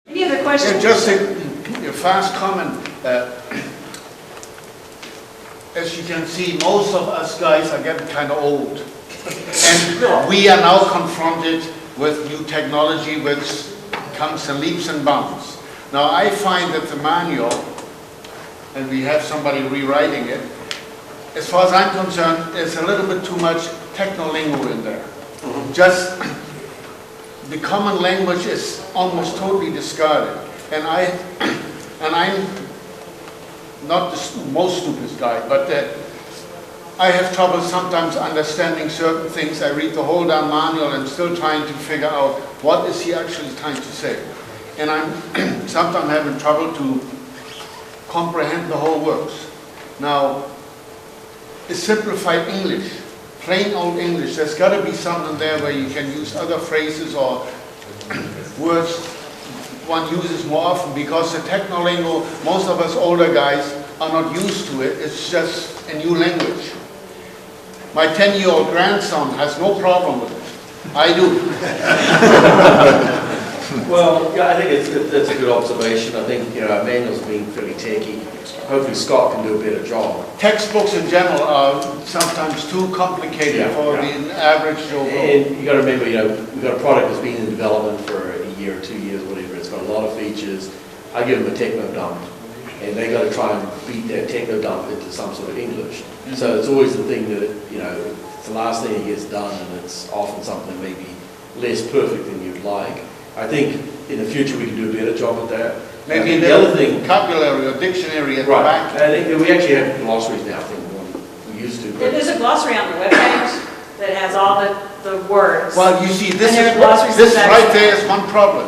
Any other questions? Yeah, just a fast comment. As you can see, most of us guys are getting kind of old. And we are now confronted with new technology which comes in leaps and bounds. Now I find that the manual, and we have somebody rewriting it, as far as I'm concerned, there's a little bit too much techno-lingo in there. Just the common language is almost totally discarded. And I'm not the most stupid guy, but I have trouble sometimes understanding certain things. I read the whole damn manual and still trying to figure out what is he actually trying to say. And I'm sometimes having trouble to comprehend the whole works. Now, it's simplified English, plain old English. There's got to be something there where you can use other phrases or words one uses more often, because the techno-lingo, most of us older guys are not used to it. It's just a new language. My 10-year-old grandson has no problem with it. I do. Well, yeah, I think that's a good observation. I think, our manuals being fairly techy. Hopefully Scott can do a better job. Textbooks in general are sometimes too complicated for the average Joe. And you got to remember, we've got a product that's been in development for a year, 2 years, whatever. It's got a lot of features. I give them a techno dump, and they got to try and beat that techno dump into some sort of English. So it's always the thing that it's the last thing that gets done, and it's often something maybe less perfect than you'd like. I think in the future we can do a better job at that. Maybe the other thing, vocabulary or dictionary at the right? back. I think we actually have glossaries now. I think we used to. But There's a glossary on the webpage that has all the words. Well, you see, this glossaries right there is one problem.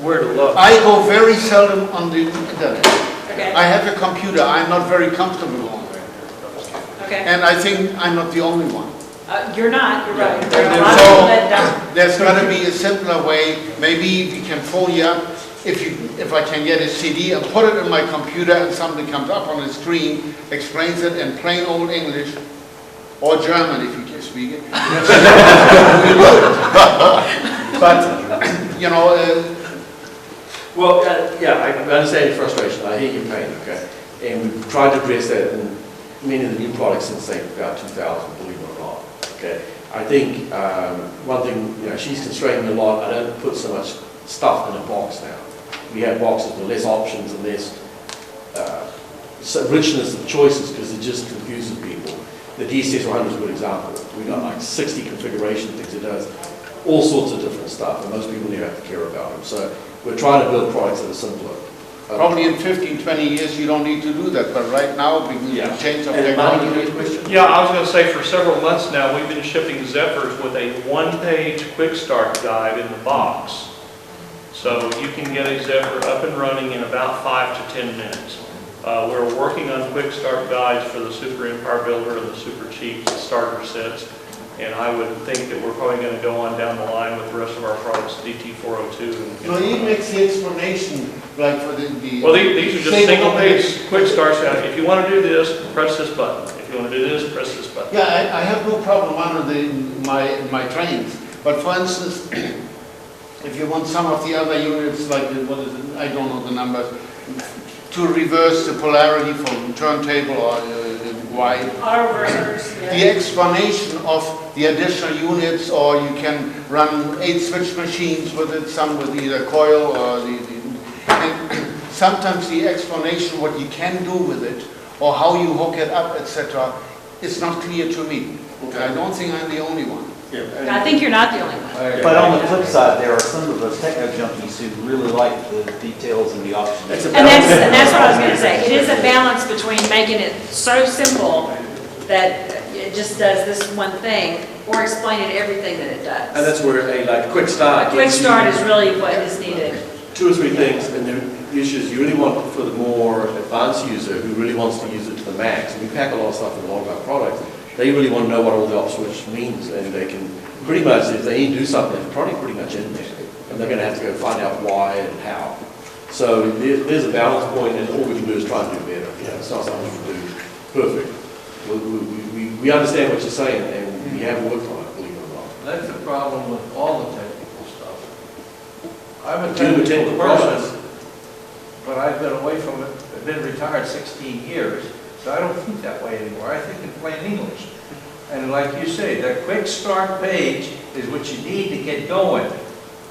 Where to look? I go very seldom on the internet. Okay. I have a computer. I'm not very comfortable on it. Okay. And I think I'm not the only one. You're not. You're right. There are a lot of people that don't. There's got to be a simpler way. Maybe we can phone you up if I can get a CD and put it in my computer, and something comes up on the screen, explains it in plain old English or German if you can speak it. But well, I understand your frustration. I hear your pain. Okay, and we've tried to address that in many of the new products since say about 2000. Believe it or not. Okay, I think one thing, she's constraining me a lot. I don't put so much stuff in a box now. We have boxes with less options and less richness of choices, because it just confuses people. The DCS100 is a good example. We've got like 60 configuration things. It does all sorts of different stuff, and most people never have to care about them. So we're trying to build products that are simpler. Probably in 15, 20 years you don't need to do that, but right now we can change our technology. Yeah, I was going to say, for several months now, we've been shipping Zephyrs with a one-page quick start guide in the box. So you can get a Zephyr up and running in about 5 to 10 minutes. We're working on quick start guides for the Super Empire Builder and the Super Cheap starter sets. And I would think that we're probably going to go on down the line with the rest of our products, DT402. No, he makes the explanation, like for the well, these are just single-page quick starts. If you want to do this, press this button. If you want to do this, press this button. Yeah, I have no problem under my trains. But for instance, if you want some of the other units, like what is it? I don't know the numbers, to reverse the polarity from turntable or wide. Auto reversers. The explanation of the additional units, or you can run 8 switch machines with it, some with either coil or and sometimes the explanation what you can do with it or how you hook it up, etc., is not clear to me. Okay. I don't think I'm the only one. Yeah. I think you're not the only one. But on the flip side, there are some of those techno junkies who really like the details and the options. And that's what I was going to say. It is a balance between making it so simple that it just does this one thing, or explaining everything that it does. And that's where a quick start. A quick start is really what is needed. 2 or 3 things, and the issues you really want for the more advanced user who really wants to use it to the max. And we pack a lot of stuff in a lot of our products. They really want to know what all the op switch means, and they can pretty much, if they need to do something, it's probably pretty much in there. And they're going to have to go find out why and how. So there's a balance point, and all we can do is try and do better. It's not something we can do perfect. We understand what you're saying, and we have worked on it, believe it or not. That's the problem with all the technical stuff. I'm a dealing with technical technical person, but I've been away from it, I've been retired 16 years, so I don't think that way anymore. I think in plain English. And like you say, that quick start page is what you need to get going.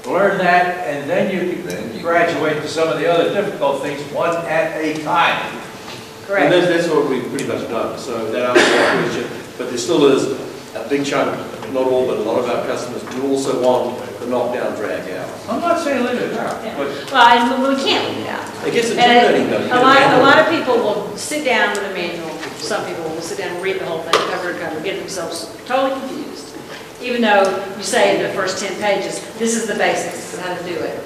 Learn that, and then you can graduate to some of the other difficult things, one at a time. And Correct. that's what we've pretty much done, so that answers that question. But there still is a big chunk, not all, but a lot of our customers do also want the knockdown drag out. I'm not saying leave it out, but Well, we can't leave it out. It gets And intimidating though. You a get lot, a manual. lot of people will sit down with a manual, some people will sit down and read the whole thing, cover to cover, get themselves totally confused. Even though you say in the first 10 pages, this is the basics, this is how to do it.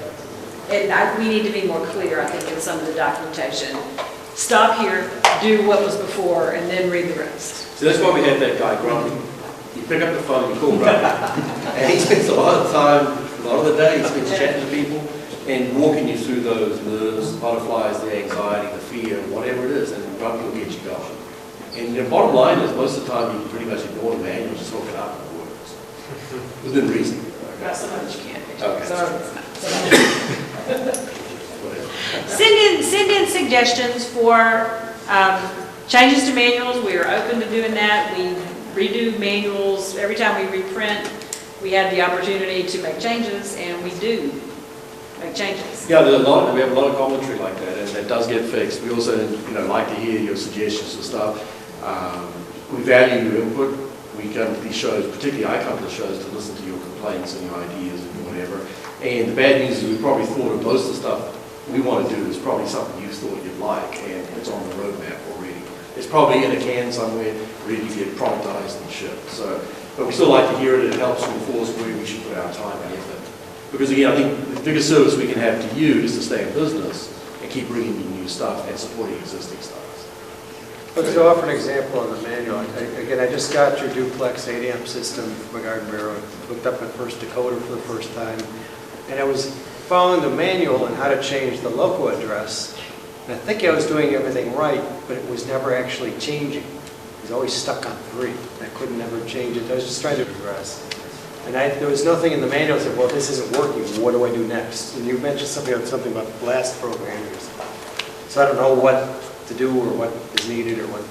And we need to be more clear, I think, in some of the documentation. Stop here, do what was before, and then read the rest. So that's why we have that guy, Grumpy. You pick up the phone, you call Grumpy, and he spends a lot of time, a lot of the day, he spends chatting to people and walking you through those nerves, the butterflies, the anxiety, the fear, whatever it is, and Grumpy will get you going. And the bottom line is, most of the time, you can pretty much ignore the manual, just look it up and it works. Within reason. Not so much you can't. Okay. Sorry, it's not. Send in suggestions for changes to manuals. We are open to doing that. We redo manuals. Every time we reprint, we have the opportunity to make changes, and we do make changes. Yeah, there's a lot, we have a lot of commentary like that, and that does get fixed. We also, like to hear your suggestions and stuff. We value your input. We come to these shows, particularly I come to the shows to listen to your complaints and your ideas and whatever. And the bad news is we probably thought of most of the stuff we want to do is probably something you thought you'd like, and it's on the roadmap already. It's probably in a can somewhere, ready to get productized and shipped. So, but we still like to hear it. It helps reinforce where we should put our time and effort. Because again, I think the biggest service we can have to you is to stay in business and keep bringing you new stuff and supporting existing stuff. But to offer an example on the manual, again, I just got your duplex 8-amp system from a Garden Bureau, looked up my first decoder for the first time, and I was following the manual on how to change the local address. And I think I was doing everything right, but it was never actually changing. It was always stuck on 3. I couldn't ever change it. I was just trying to address. And there was nothing in the manual that said, well, this isn't working, what do I do next? And you mentioned something about blast programmers. So I don't know what to do or what is needed or what.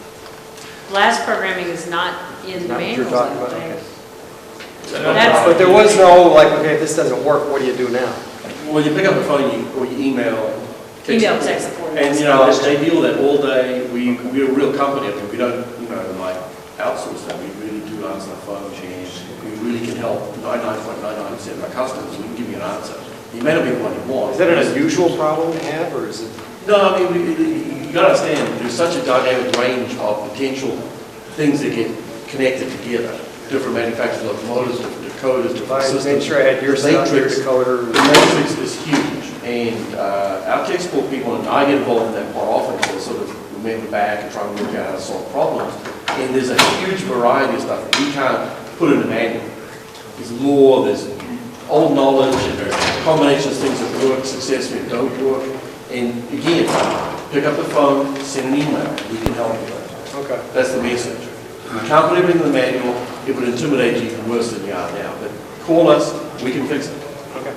Blast programming is not in the Not what you're manuals, talking I about, don't okay. think. That's- But there was no, like, okay, if this doesn't work, what do you do now? Well, you pick up the phone or you email. Email tech support. And, they deal with that all day. We're a real company. I mean, we don't, like outsource that. We really do answer the phone, and we really can help 99.99% of our customers. We can give you an answer. You may not be the one you want. Is that an unusual problem to have, or is it? No, I mean, you got to understand, there's such a dynamic range of potential things that get connected together. Different manufacturers, locomotives, different decoders, different I systems. made sure I had your decoder. The matrix is huge, and our tech support people, and I get involved in that quite often, to sort of remember back and try and work out how to solve problems. And there's a huge variety of stuff that we can't put in a manual. There's law, there's old knowledge, and there's combinations of things that work successfully and don't work. And again, pick up the phone, send an email. We can help you. Okay. That's the message. We can't put everything in the manual. It would intimidate you even worse than you are now. But call us, we can fix it. Okay.